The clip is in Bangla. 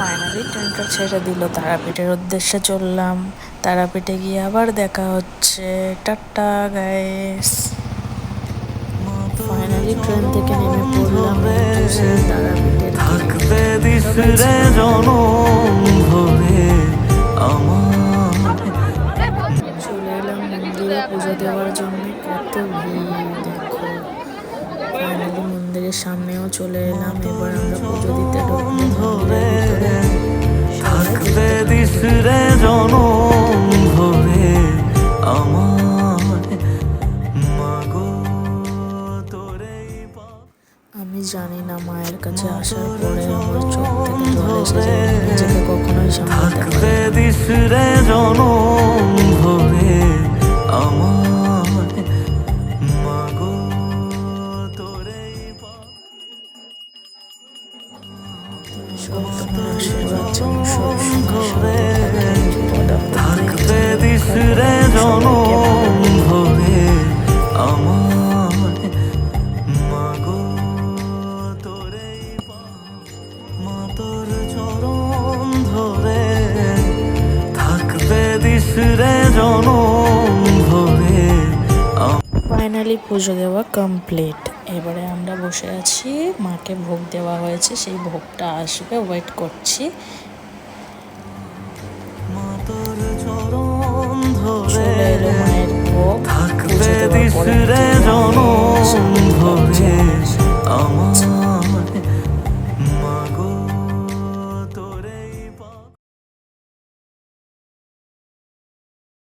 ফাইনালি ট্রেনটা ছেড়ে দিল, তারাপীঠের উদ্দেশ্যে চললাম। তারাপীঠে গিয়ে আবার দেখা হচ্ছে। Tata guys. ফাইনালি ট্রেন থেকে নেমে পড়লাম, এই তো সেই তারাপীঠের গেট। চলে এলাম মন্দিরে পুজো দেওয়ার জন্য। কত ভিড় দেখো। ফাইনালি মন্দিরের সামনেও চলে এলাম। এবার আমরা পুজো দিতে ঢুকবো মন্দিরের ভিতরে। থাকবে দিশরে জনম ভরে আমার মাগো তোরে। আমি জানি না মায়ের কাছে আসার পরে আমার চোখ থেকে জল এসেছে। নিজেকে কখনোই সামলাতে পারি থাকবে না। দিশরে জনম ভরে আমার মাগো তোরে। সব তোমার আশীর্বাদ যেন সবসময় সাথে থাকে। বিপদ আপদ থাকবে দেখলে দিশরে সবাইকে ভালো জনম রেখো। ভরে আমার মাগো তোরে। মা তোর চরণ ধরে থাকবে দিশরে জনম ভরে। ফাইনালি পুজো দেওয়া কমপ্লিট। এবারে আমরা বসে আছি, মাকে ভোগ দেওয়া হয়েছে, সেই ভোগটা আসবে, ওয়েট করছি। মা তোর চরণ ধরে চলে এলো মায়ের ভোগ। পুজো থাকবে দেওয়ার পরে দিশরে নিজেকে জনম